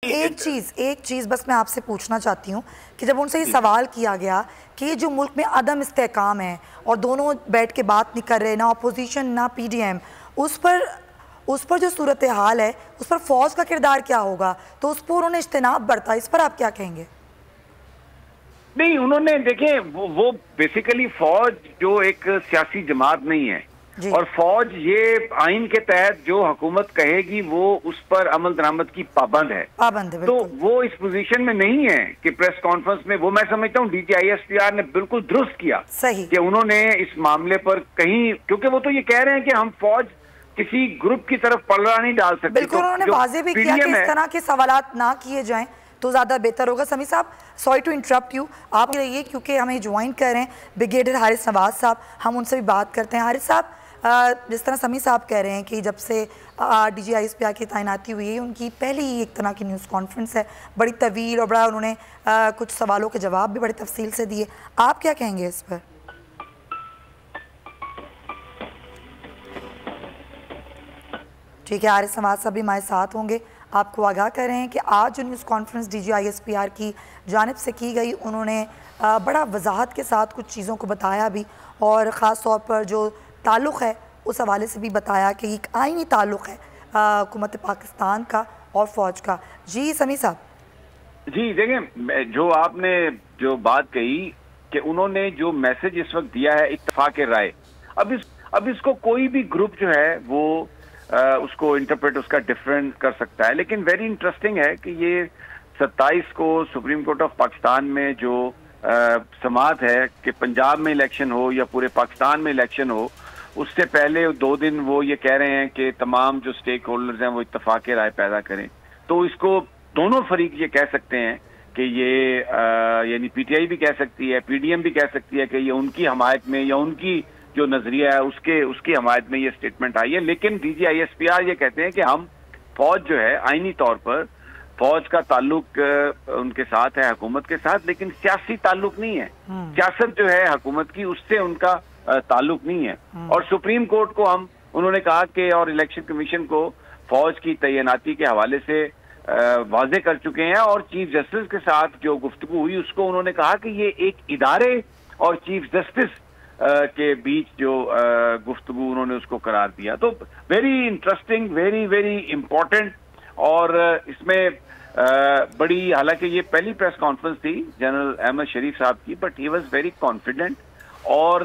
ایک چیز بس میں آپ سے پوچھنا چاہتی ہوں کہ جب ان سے یہ سوال کیا گیا کہ جو ملک میں عدم استحکام ہے اور دونوں بیٹھ کے بات نہیں کر رہے، نہ اپوزیشن نہ پی ڈی ایم، اس پر جو صورتحال ہے اس پر فوج کا کردار کیا ہوگا، تو اس پر انہوں نے اجتناب برتا، اس پر آپ کیا کہیں گے؟ نہیں، انہوں نے دیکھیں وہ بیسیکلی فوج جو ایک سیاسی جماعت نہیں ہے اور فوج یہ آئین کے تحت جو حکومت کہے گی وہ اس پر عمل درآمد کی پابند ہے، تو وہ اس پوزیشن میں نہیں ہے کہ پریس کانفرنس میں وہ، میں سمجھتا ہوں D G I S P R نے بالکل درست کیا کہ انہوں نے اس معاملے پر کہیں، کیونکہ وہ تو یہ کہہ رہے ہیں کہ ہم فوج کسی گروپ کی طرف پلڑا نہیں ڈال سکتے، بالکل انہوں نے واضح بھی کیا کہ اس طرح کے سوالات نہ کیے جائیں تو زیادہ بہتر ہوگا۔ سمیع صاحب، سوری ٹو انٹرپٹ یو، آپ رہیے کیونکہ ہمیں جوائن کر رہے ہیں بریگیڈیئر حارث نواز صاحب، ہم ان سے بھی بات کرتے ہیں۔ حارث صاحب، جس طرح سمیع صاحب کہہ رہے ہیں کہ جب سے D G I S P R کی تعیناتی ہوئی ہے، ان کی پہلی ایک طرح کی نیوز کانفرنس ہے، بڑی طویل اور بڑا انہوں نے کچھ سوالوں کے جواب بھی بڑی تفصیل سے دیے، آپ کیا کہیں گے اس پر؟ ٹھیک ہے، حارث نواز صاحب بھی ہمارے ساتھ ہوں گے، آپ کو آگاہ کر رہے ہیں کہ آج جو news conference D G I S P R کی جانب سے کی گئی، انہوں نے بڑا وضاحت کے ساتھ کچھ چیزوں کو بتایا بھی، اور خاص طور پر جو تعلق ہے اس حوالے سے بھی بتایا کہ ایک آئینی تعلق ہے حکومت پاکستان کا اور فوج کا۔ جی سمیع صاحب۔ جی دیکھیں، جو آپ نے جو بات کہی کہ انہوں نے جو میسج اس وقت دیا ہے اتفاق رائے، اب اس کو کوئی بھی گروپ جو ہے وہ اس کو انٹرپریٹ اس کا ڈیفرنٹ کر سکتا ہے، لیکن ویری انٹرسٹنگ ہے کہ یہ 27 کو سپریم کورٹ آف پاکستان میں جو سماعت ہے کہ پنجاب میں الیکشن ہو یا پورے پاکستان میں الیکشن ہو، اس سے پہلے 2 دن وہ یہ کہہ رہے ہیں کہ تمام جو سٹیک ہولڈرز ہیں وہ اتفاق رائے پیدا کریں، تو اس کو دونوں فریق یہ کہہ سکتے ہیں کہ یہ یعنی پی ٹی آئی بھی کہہ سکتی ہے، پی ڈی ایم بھی کہہ سکتی ہے کہ یہ ان کی حمایت میں یا ان کی جو نظریہ ہے اس کی حمایت میں یہ سٹیٹمنٹ آئی ہے، لیکن D G I S P R یہ کہتے ہیں کہ ہم فوج جو ہے آئینی طور پر فوج کا تعلق ان کے ساتھ ہے، حکومت کے ساتھ، لیکن سیاسی تعلق نہیں ہے، سیاست جو ہے حکومت کی اس سے ان کا تعلق نہیں ہے، اور سپریم کورٹ کو انہوں نے کہا کہ اور الیکشن کمیشن کو فوج کی تعیناتی کے حوالے سے واضح کر چکے ہیں، اور چیف جسٹس کے ساتھ جو گفتگو ہوئی اس کو انہوں نے کہا کہ یہ ایک ادارے اور چیف جسٹس کے بیچ جو گفتگو انہوں نے اس کو قرار دیا، تو very interesting, very very important, اور اس میں بڑی، حالانکہ یہ پہلی پریس کانفرنس تھی جنرل احمد شریف صاحب کی، but he was very confident, اور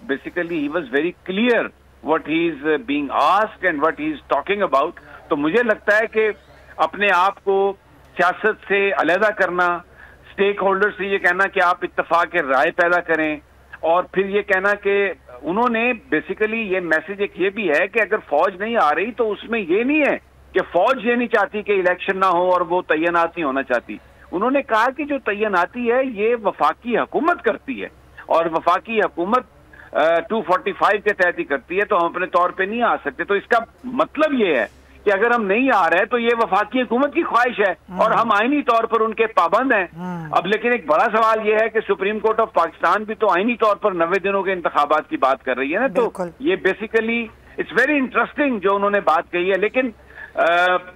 basically he was very clear what he is being asked and what he is talking about. تو مجھے لگتا ہے کہ اپنے آپ کو سیاست سے علیحدہ کرنا، سٹیک ہولڈر سے یہ کہنا کہ آپ اتفاق رائے پیدا کریں، اور پھر یہ کہنا کہ انہوں نے بیسیکلی یہ میسج ایک یہ بھی ہے کہ اگر فوج نہیں آ رہی تو اس میں یہ نہیں ہے کہ فوج یہ نہیں چاہتی کہ الیکشن نہ ہو اور وہ تعینات نہیں ہونا چاہتی، انہوں نے کہا کہ جو تعیناتی ہے یہ وفاقی حکومت کرتی ہے، اور وفاقی حکومت 245 کے تحت ہی کرتی ہے، تو ہم اپنے طور پہ نہیں آ سکتے، تو اس کا مطلب یہ ہے کہ اگر ہم نہیں آ رہے تو یہ وفاقی حکومت کی خواہش ہے اور ہم آئینی طور پر ان کے پابند ہیں۔ اب لیکن ایک بڑا سوال یہ ہے کہ سپریم کورٹ آف پاکستان بھی تو آئینی طور پر 90 دنوں کے انتخابات کی بات کر رہی ہے نا، تو یہ بیسیکلی اٹس ویری انٹرسٹنگ جو انہوں نے بات کہی ہے، لیکن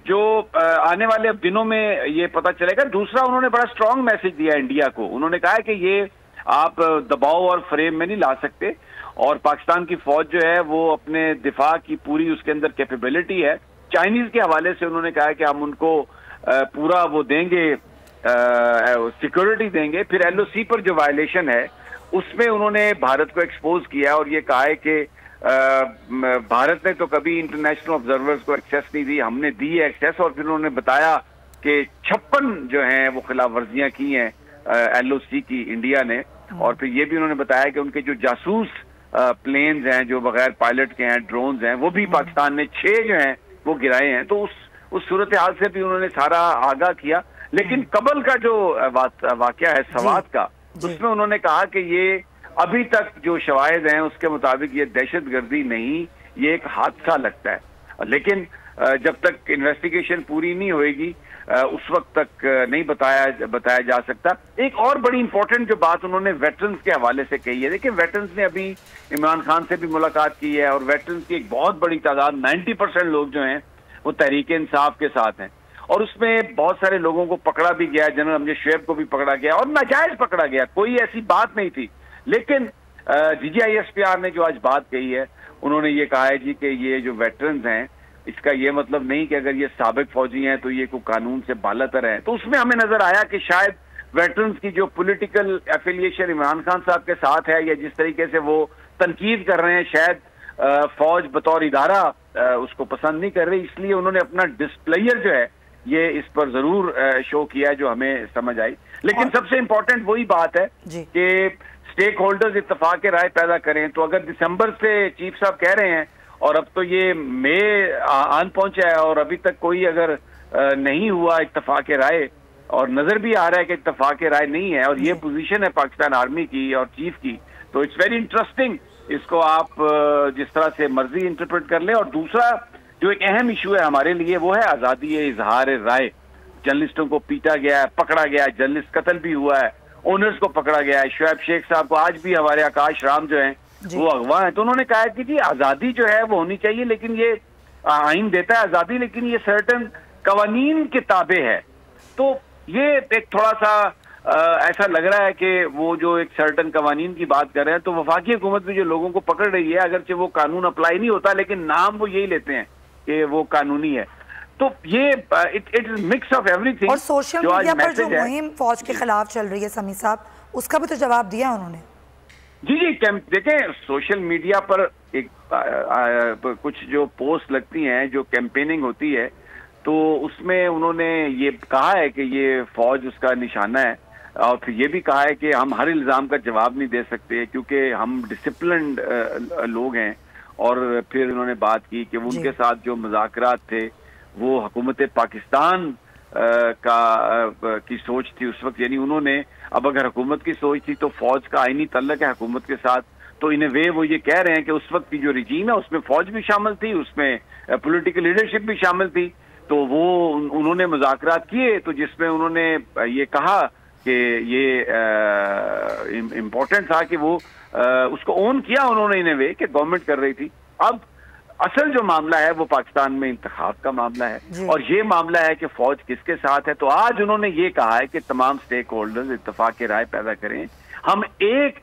جو آنے والے دنوں میں یہ پتہ چلے گا۔ دوسرا، انہوں نے بڑا اسٹرانگ میسج دیا انڈیا کو، انہوں نے کہا ہے کہ یہ آپ دباؤ اور فریم میں نہیں لا سکتے، اور پاکستان کی فوج جو ہے وہ اپنے دفاع کی پوری اس کے اندر کیپیبلٹی ہے۔ چائنیز کے حوالے سے انہوں نے کہا کہ ہم ان کو پورا وہ دیں گے، سیکورٹی دیں گے۔ پھر ایل او سی پر جو وائلیشن ہے اس میں انہوں نے بھارت کو ایکسپوز کیا اور یہ کہا ہے کہ بھارت نے تو کبھی انٹرنیشنل آبزرورز کو ایکسیس نہیں دی، ہم نے دی ہے ایکسیس، اور پھر انہوں نے بتایا کہ 56 جو ہیں وہ خلاف ورزیاں کی ہیں ایل او سی کی انڈیا نے، اور پھر یہ بھی انہوں نے بتایا کہ ان کے جو جاسوس پلینز ہیں جو بغیر پائلٹ کے ہیں، ڈرونز ہیں، وہ بھی پاکستان نے 6 جو ہیں وہ گرائے ہیں، تو اس صورتحال سے بھی انہوں نے سارا آگاہ کیا۔ لیکن قبل کا جو واقعہ ہے سوات کا، اس میں انہوں نے کہا کہ یہ ابھی تک جو شواہد ہیں اس کے مطابق یہ دہشت گردی نہیں، یہ ایک حادثہ لگتا ہے، لیکن جب تک انویسٹیگیشن پوری نہیں ہوئے گی اس وقت تک نہیں بتایا جا سکتا۔ ایک اور بڑی امپورٹنٹ جو بات انہوں نے ویٹرنز کے حوالے سے کہی ہے، دیکھیں ویٹرنز نے ابھی عمران خان سے بھی ملاقات کی ہے، اور ویٹرنز کی ایک بہت بڑی تعداد 90% لوگ جو ہیں وہ تحریک انصاف کے ساتھ ہیں، اور اس میں بہت سارے لوگوں کو پکڑا بھی گیا, جنرل امجد شعیب کو بھی پکڑا گیا اور ناجائز پکڑا گیا, کوئی ایسی بات نہیں تھی. لیکن DGISPR نے جو آج بات کہی ہے, انہوں نے یہ کہا ہے جی کہ یہ جو ویٹرنز ہیں اس کا یہ مطلب نہیں کہ اگر یہ سابق فوجی ہیں تو یہ کوئی قانون سے بالاتر ہیں. تو اس میں ہمیں نظر آیا کہ شاید ویٹرنز کی جو پولیٹیکل ایفیلیشن عمران خان صاحب کے ساتھ ہے یا جس طریقے سے وہ تنقید کر رہے ہیں, شاید فوج بطور ادارہ اس کو پسند نہیں کر رہی, اس لیے انہوں نے اپنا ڈسپلیئر جو ہے یہ اس پر ضرور شو کیا جو ہمیں سمجھ آئی. لیکن سب سے امپورٹنٹ وہی بات ہے کہ اسٹیک ہولڈرز اتفاق رائے پیدا کریں. تو اگر دسمبر سے چیف صاحب کہہ رہے ہیں اور اب تو یہ مئی آن پہنچا ہے اور ابھی تک کوئی اگر نہیں ہوا اتفاق رائے, اور نظر بھی آ رہا ہے کہ اتفاق رائے نہیں ہے, اور یہ پوزیشن ہے پاکستان آرمی کی اور چیف کی, تو اٹس ویری انٹرسٹنگ. اس کو آپ جس طرح سے مرضی انٹرپریٹ کر لیں. اور دوسرا جو ایک اہم ایشو ہے ہمارے لیے وہ ہے آزادی اظہار رائے. جرنلسٹوں کو پیٹا گیا ہے, پکڑا گیا ہے, جرنلسٹ قتل بھی ہوا ہے, اونرز کو پکڑا گیا ہے. شعیب شیخ صاحب کو آج بھی ہمارے آکاش رام جو ہیں وہ اغوا ہیں. تو انہوں نے کہا کہ جی آزادی جو ہے وہ ہونی چاہیے, لیکن یہ آئین دیتا ہے آزادی, لیکن یہ سرٹن قوانین کے تابع ہے. تو یہ ایک تھوڑا سا ایسا لگ رہا ہے کہ وہ جو ایک سرٹن قوانین کی بات کر رہے ہیں, تو وفاقی حکومت بھی جو لوگوں کو پکڑ رہی ہے, اگرچہ وہ قانون اپلائی نہیں ہوتا لیکن نام وہ یہی لیتے ہیں کہ وہ قانونی ہے. تو یہ مکس آف ایوری تھنگ. اور سوشل میڈیا پر جو مہم فوج کے خلاف چل رہی ہے سمیع صاحب, اس کا بھی تو جواب دیا انہوں نے. جی دیکھیں سوشل میڈیا پر ایک کچھ جو پوسٹ لگتی ہیں, جو کیمپیننگ ہوتی ہے, تو اس میں انہوں نے یہ کہا ہے کہ یہ فوج اس کا نشانہ ہے, اور پھر یہ بھی کہا ہے کہ ہم ہر الزام کا جواب نہیں دے سکتے کیونکہ ہم ڈسپلنڈ لوگ ہیں. اور پھر انہوں نے بات کی کہ ان کے ساتھ جو مذاکرات تھے وہ حکومت پاکستان کی سوچ تھی اس وقت, یعنی انہوں نے, اب اگر حکومت کی سوچ تھی تو فوج کا آئینی تعلق ہے حکومت کے ساتھ, تو ان اے وے وہ یہ کہہ رہے ہیں کہ اس وقت کی جو رجیم ہے اس میں فوج بھی شامل تھی, اس میں پولیٹیکل لیڈرشپ بھی شامل تھی. تو وہ انہوں نے مذاکرات کیے, تو جس میں انہوں نے یہ کہا کہ یہ امپورٹنٹ تھا کہ وہ اس کو اون کیا انہوں نے ان اے وے کہ گورنمنٹ کر رہی تھی. اب اصل جو معاملہ ہے وہ پاکستان میں انتخاب کا معاملہ ہے, اور یہ معاملہ ہے کہ فوج کس کے ساتھ ہے. تو آج انہوں نے یہ کہا ہے کہ تمام سٹیک ہولڈرز اتفاق رائے پیدا کریں. ہم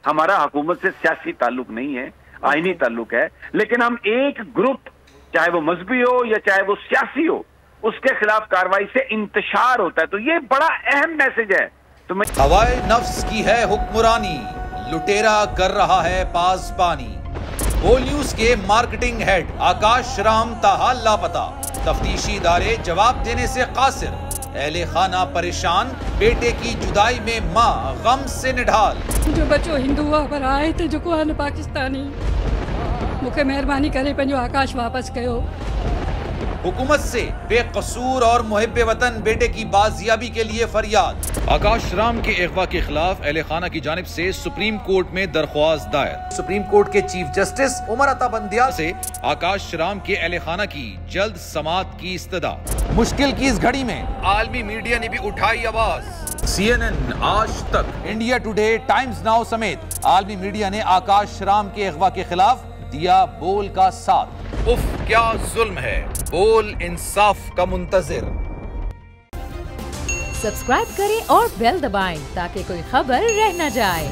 ہمارا حکومت سے سیاسی تعلق نہیں ہے, آئینی تعلق ہے, لیکن ہم ایک گروپ, چاہے وہ مذہبی ہو یا چاہے وہ سیاسی ہو, اس کے خلاف کاروائی سے انتشار ہوتا ہے. تو یہ بڑا اہم میسج ہے. ہوائے نفس کی ہے حکمرانی, لٹیرا کر رہا ہے پاسبانی. بول نیوز کے مارکیٹنگ ہیڈ آکاش رام تاحال لاپتہ, تفتیشی ادارے جواب دینے سے قاصر. اہل خانہ پریشان, بیٹے کی جدائی میں ماں غم سے نڈھال. جو بچو ہندو پر آئے تھے جو کو پاکستانی, مجھے مہربانی کرے پنجو آکاش واپس کیو. حکومت سے بے قصور اور محب وطن بیٹے کی بازیابی کے لیے فریاد. آکاش رام کے اغوا کے خلاف اہل خانہ کی جانب سے سپریم کورٹ میں درخواست دائر. سپریم کورٹ کے چیف جسٹس عمر عطا بندیال سے آکاش رام کے اہل خانہ کی جلد سماعت کی استدعا. مشکل کی اس گھڑی میں عالمی میڈیا نے بھی اٹھائی آواز. CNN, آج تک, انڈیا ٹوڈے, ٹائمز ناؤ سمیت عالمی میڈیا نے آکاش رام کے اغوا کے خلاف دیا بول کا ساتھ. اف کیا ظلم ہے, بول انصاف کا منتظر. سبسکرائب کریں اور بیل دبائیں تاکہ کوئی خبر رہ نہ جائے.